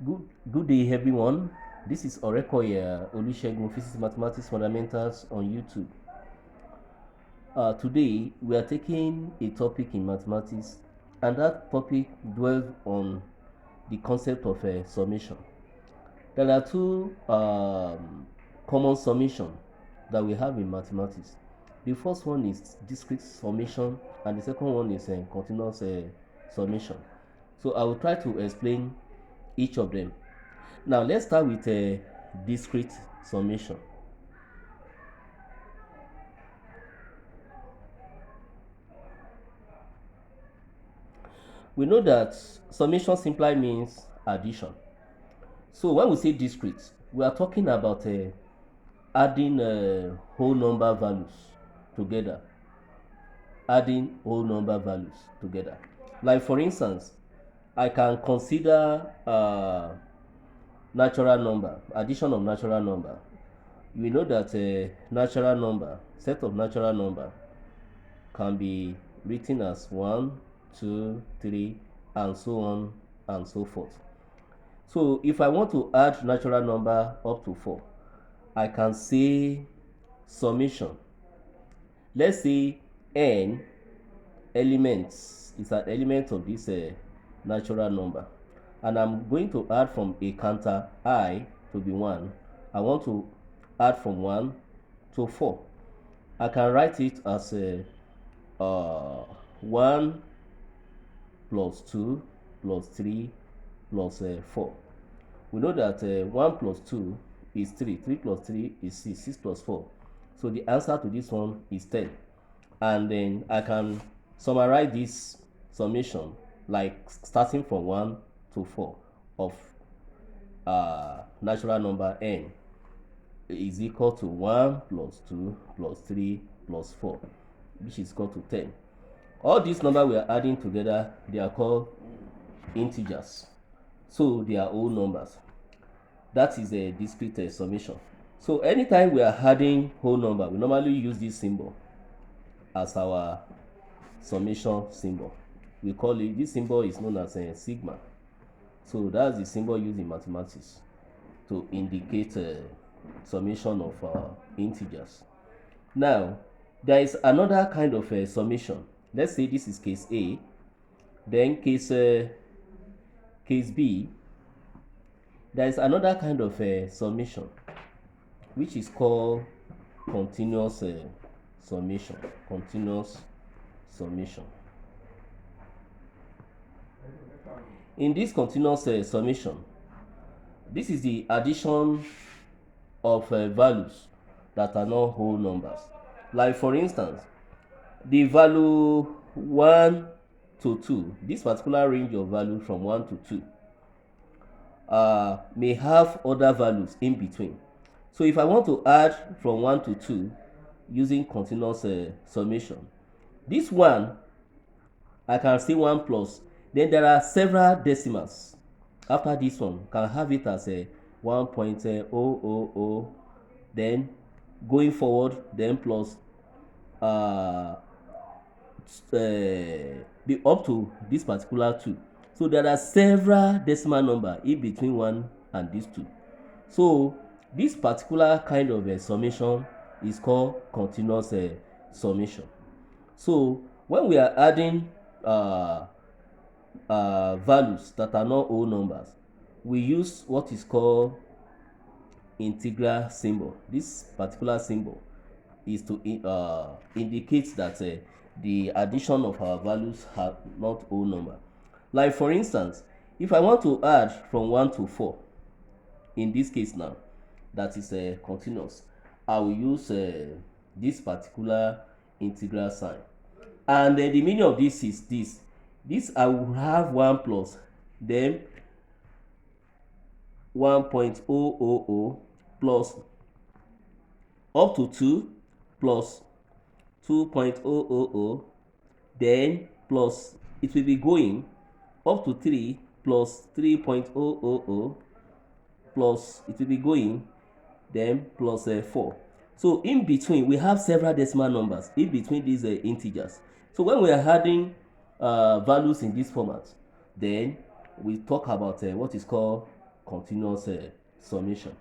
Good day, everyone. This is Orekoye Olusegun Physics Mathematics Fundamentals on YouTube. Today, we are taking a topic in mathematics, and that topic dwells on the concept of summation. There are two common summation that we have in mathematics. The first one is discrete summation, and the second one is continuous summation. So I will try to explain each of them. Now let's start with discrete summation. We know that summation simply means addition. So when we say discrete, we are talking about adding whole number values together. Adding whole number values together. Like for instance, I can consider natural number, addition of natural number. We know that a natural number, set of natural number, can be written as 1, 2, 3, and so on and so forth. So if I want to add natural number up to 4, I can say summation. Let's say n elements is an element of this natural number, and I'm going to add from a counter I to be 1. I want to add from 1 to 4. I can write it as a 1 plus 2 plus 3 plus 4. We know that 1 plus 2 is 3, 3 plus 3 is 6, 6 plus 4. So the answer to this one is 10. And then I can summarize this summation like starting from 1 to 4 of natural number n is equal to 1 plus 2 plus 3 plus 4, which is equal to 10. All these numbers we are adding together, they are called integers. So they are whole numbers. That is a discrete summation. So anytime we are adding whole number, we normally use this symbol as our summation symbol. We call it, this symbol is known as a sigma. So that's the symbol used in mathematics to indicate summation of integers. Now, there is another kind of summation. Let's say this is case A, then case B. There is another kind of summation, which is called continuous summation. Continuous summation. In this continuous summation, this is the addition of values that are not whole numbers. Like for instance, the value 1 to 2, this particular range of value from 1 to 2 may have other values in between. So if I want to add from 1 to 2 using continuous summation, this one I can say 1 plus, then there are several decimals after this one, can have it as a 1.000, then going forward, then plus be up to this particular 2. So there are several decimal number in between 1 and these 2. So this particular kind of summation is called continuous summation. So when we are adding values that are not whole numbers, we use what is called integral symbol. This particular symbol is to indicate that the addition of our values are not whole number. Like for instance, if I want to add from 1 to 4, in this case now, that is continuous, I will use this particular integral sign. And the meaning of this is this I will have 1 plus, then 1.000 plus up to 2 plus 2.000, then plus it will be going up to 3 plus 3.000 plus it will be going then plus 4. So in between we have several decimal numbers in between these integers. So when we are adding values in this format, then we talk about what is called continuous summation.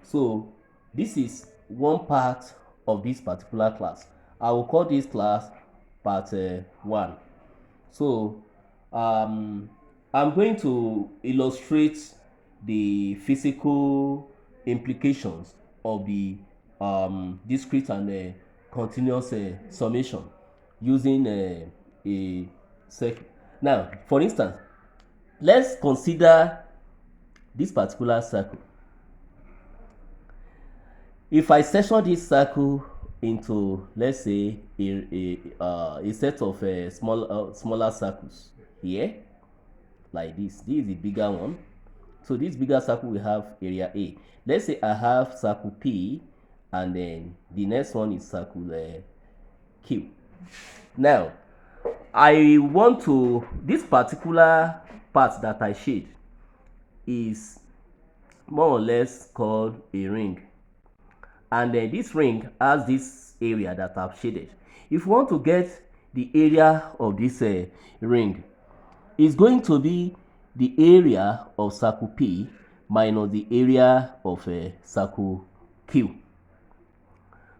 So this is one part of this particular class. I will call this class part 1. So I'm going to illustrate the physical implications of the discrete and continuous summation using a circuit. Now, for instance, let's consider this particular circle. If I section this circle into, let's say, a set of smaller circles here, like this. This is the bigger one. So this bigger circle will have area A. Let's say I have circle P, and then the next one is circle Q. Now, I want to, this particular part that I shade is more or less called a ring. And this ring has this area that I've shaded. If you want to get the area of this ring, it's going to be the area of circle P minus the area of circle Q.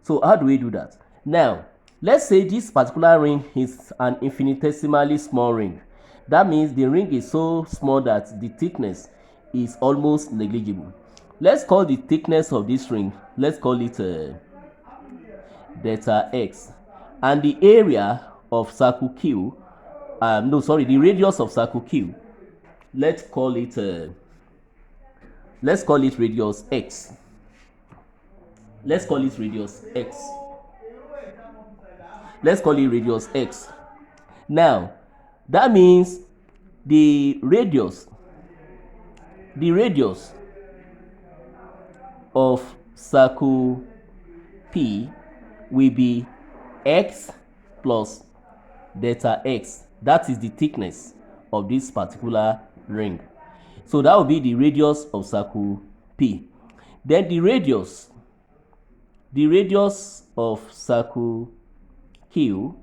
So how do we do that? Now, let's say this particular ring is an infinitesimally small ring. That means the ring is so small that the thickness is almost negligible. Let's call the thickness of this ring, let's call it delta x. And the area of circle Q, the radius of circle Q, let's call it radius x. Let's call it radius x. Let's call it radius x. Now, that means the radius of circle P will be x plus delta x. That is the thickness of this particular ring. So that will be the radius of circle P. Then the radius of circle Q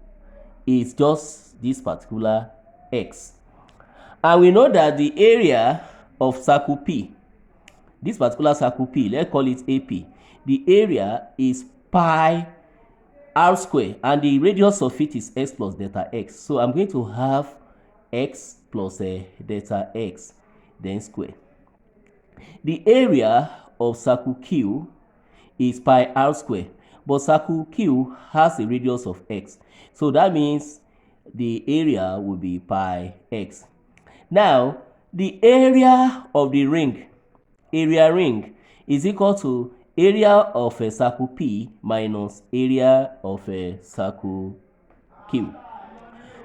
is just this particular x. And we know that the area of circle P, this particular circle P, let's call it AP, the area is pi r square, and the radius of it is x plus delta x. So I'm going to have x plus delta x, then square. The area of circle Q is pi r square, but circle Q has a radius of x. So that means the area will be pi x. Now, the area of the ring, area ring, is equal to area of a circle P minus area of a circle Q,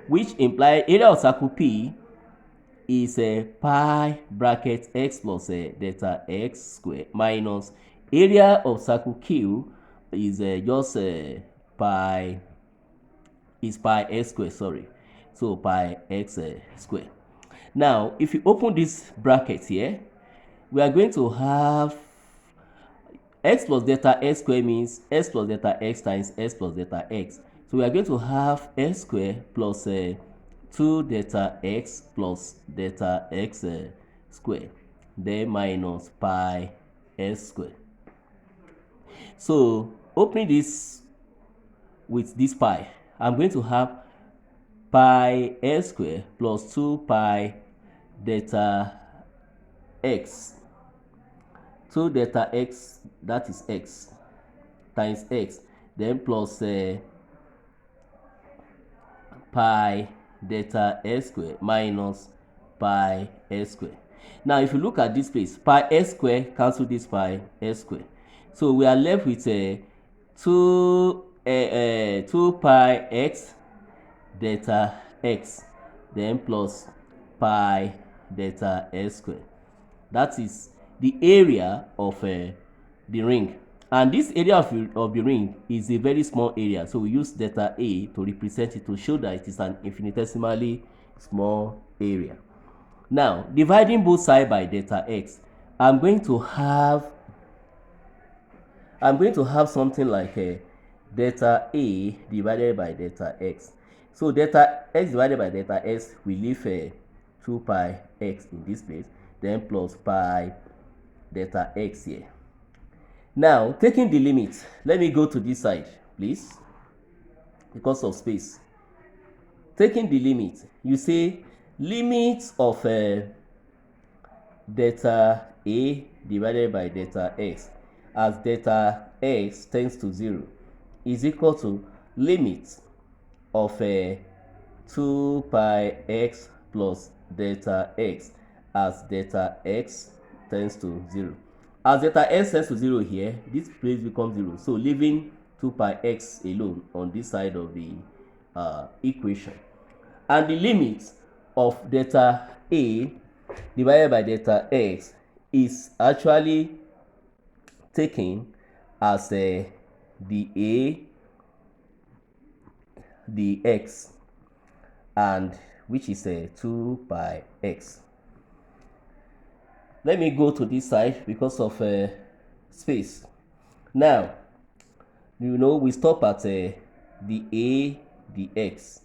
which implies area of circle P is a pi bracket x plus delta x square minus area of circle Q is just pi x square, sorry. So pi x square. Now, if you open this bracket here, we are going to have x plus delta x square means x plus delta x times x plus delta x. So we are going to have x square plus 2 delta x plus delta x square, then minus pi x square. So opening this with this pi, I'm going to have pi x square plus 2 pi delta x, 2 delta x, that is x, times x, then plus pi delta x square minus pi x square. Now, if you look at this place, pi x square cancel this pi x square. So we are left with 2 pi x delta x, then plus pi delta x square. That is the area of the ring. And this area of the ring is a very small area. So we use delta A to represent it to show that it is an infinitesimally small area. Now, dividing both sides by delta x, I'm going to have something like delta A divided by delta x. So delta x divided by delta x will leave 2 pi x in this place. then plus pi delta x here. Now, taking the limit, let me go to this side, please, because of space. Taking the limit, you say limit of delta a divided by delta x as delta x tends to 0 is equal to limit of 2 pi x plus delta x as delta x tends to 0. As delta x tends to 0 here, this place becomes 0. So leaving 2 pi x alone on this side of the equation. And the limit of delta a divided by delta x is actually taken as the a, the x, and which is 2 pi x. Let me go to this side because of space. Now, you know, we stop at the a dx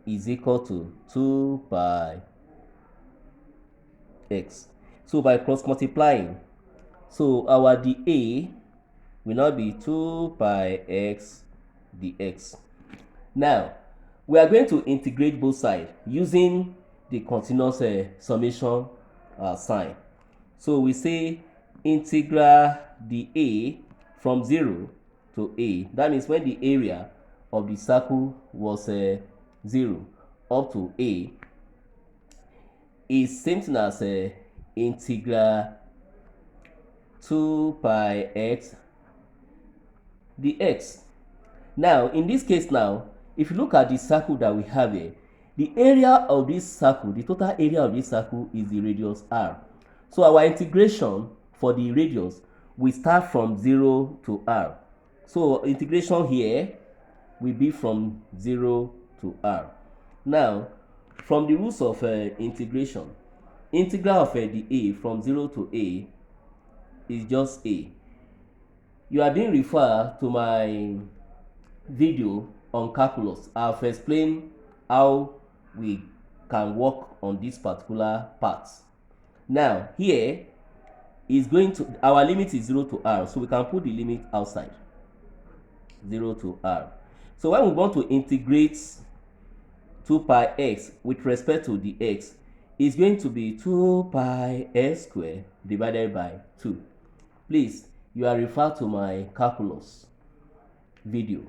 is equal to 2 pi x. So by cross multiplying, so our dA will now be 2 pi x dx. Now, we are going to integrate both sides using the continuous summation sign. So we say integral dA from 0 to a. That means when the area of the circle was 0 up to a is same thing as integral 2 pi x dx. Now, in this case now, if you look at the circle that we have here, the area of this circle, the total area of this circle is the radius r. So our integration for the radius will start from 0 to r. So integration here will be from 0 to r. Now, from the rules of integration, integral of the a from 0 to a is just a. You are being referred to my video on calculus. I've explained how we can work on this particular part. Now, here is going to, our limit is 0 to r, so we can put the limit outside, 0 to r. So when we want to integrate 2 pi x with respect to the x, is going to be 2 pi x squared divided by 2. Please, you are referred to my calculus video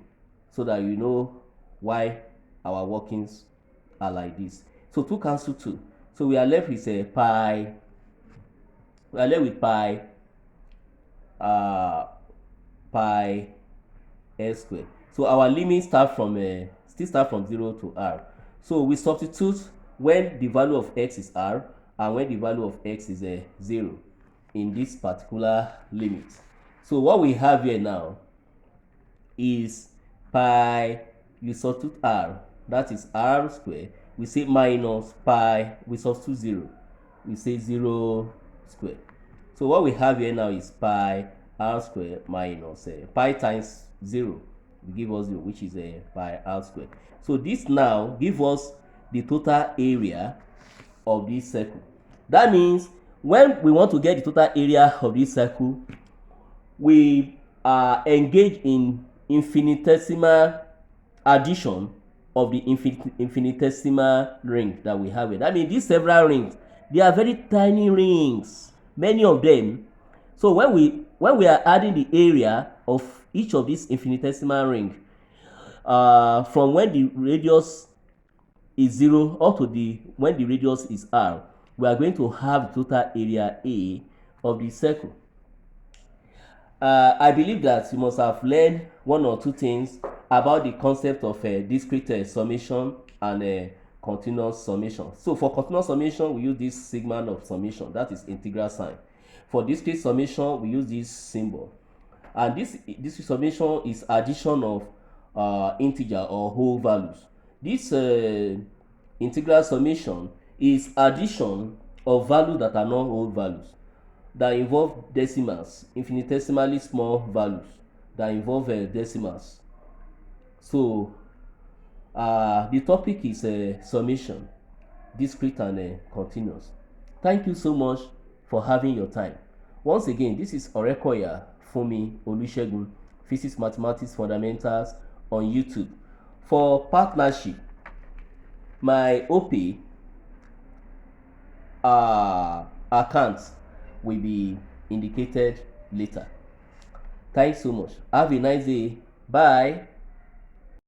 so that you know why our workings are like this. So 2 cancel 2. So we are left with pi. We are left with pi x squared. So our limit start from still start from 0 to r. So we substitute when the value of x is r and when the value of x is 0 in this particular limit. So what we have here now is pi, you substitute r, that is r squared. We say minus pi, we substitute 0. We say 0 squared. So what we have here now is pi r squared minus pi times 0 will give us 0, which is pi r squared. So this now gives us the total area of this circle. That means when we want to get the total area of this circle, we are engaged in infinitesimal addition of the infinitesimal ring that we have here. That means these several rings, they are very tiny rings, many of them. So when we are adding the area of each of these infinitesimal rings, from when the radius is 0 up to when the radius is r, we are going to have the total area A of the circle. I believe that you must have learned one or two things about the concept of discrete summation and continuous summation. So for continuous summation, we use this sigma of summation, that is integral sign. For discrete summation, we use this symbol. And this summation is addition of integer or whole values. This integral summation is addition of values that are not whole values, that involve decimals, infinitesimally small values that involve decimals. So the topic is summation, discrete and continuous. Thank you so much for having your time. Once again, this is Orekoya Fumi Olusegun, Physics Mathematics Fundamentals on YouTube. For partnership, my OP account will be indicated later. Thanks so much. Have a nice day. Bye.